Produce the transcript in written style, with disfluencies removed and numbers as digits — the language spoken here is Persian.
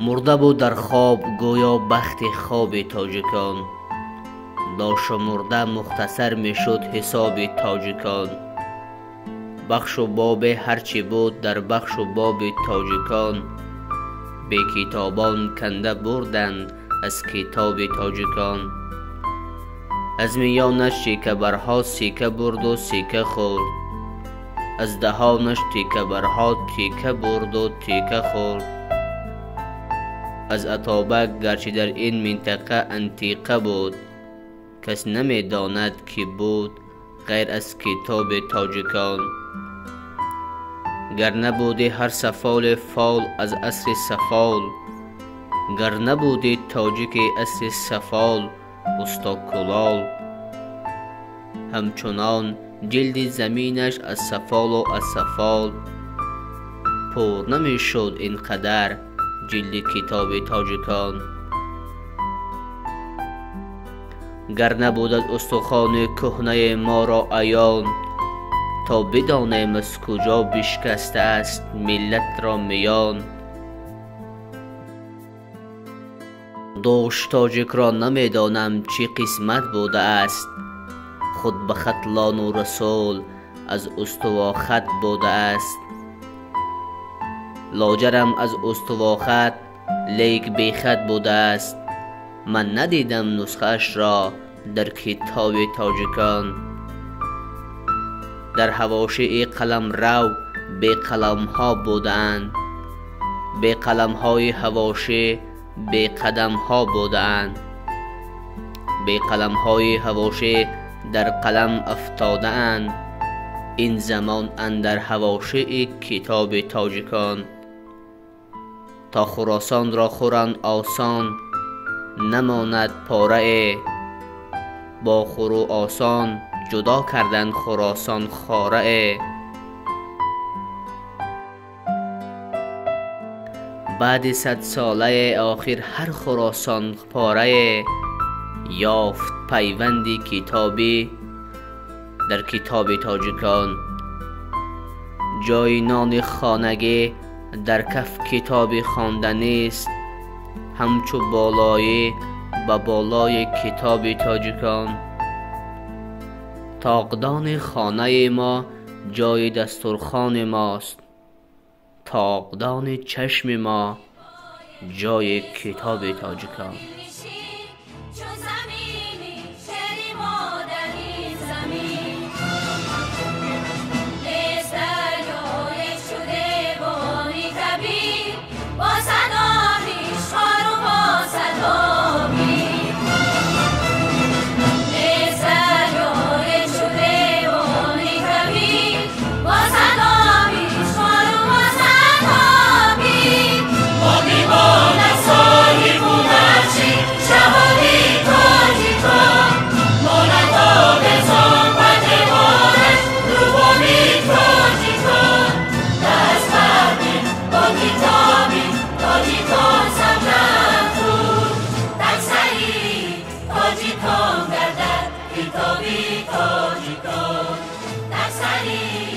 مرده بود در خواب گویا بخت خواب تاجکان، ناشمرده مختصر می شد حساب تاجکان. بخش و باب هرچی بود در بخش و باب تاجکان، به کتابان کنده بردند از کتاب تاجکان. از میانش تیکه برها سیکه برد و سیکه خورد، از دهانش تیکه برها تیکه برد و تیکه خورد. از اتابک گرچه در این منطقه انتیقه بود، کس نمی داند که بود غیر از کتاب تاجکان. گر نبودی هر سفال فال از عصر سفال، گر نبودی تاجک عصر سفال استا کلال. همچنان جلد زمینش از سفال و از سفال، پر نمی شد اینقدر جلد کتاب تاجکان. گر نبود از استخوان کهنه ما را عیان، تا بدانیم از کجا بشکسته است ملت را میان. دوش تاجک را نمیدانم چی قسمت بوده است، خود به خط لان و رسول از استوا خط بوده است. لاجرم از استوا خط لیک بی خط بوده است، من ندیدم نسخه اش را در کتاب تاجکان. در حواشی قلم رو به قلم ها بودند، به قلم های حواشی به قدم ها بودند. به قلم های حواشی در قلم افتاده اند، این زمان اندر حواشی کتاب تاجکان. تا خراسان را خورند آسان نماند پاره، با خور و آسان جدا کردند خراسان خاره. بعد 100 ساله آخر هر خراسان پاره، یافت پیوندی کتابی در کتاب تاجکان. جای نان خانگی در کف کتاب خواندنی است، همچو بالای به بالای کتاب تاجکان. طاقدان خانه ما جای دسترخوان ماست، طاقدان چشم ما جای کتاب تاجکان. تاجیکان گردد کتابی تاجیکان در سری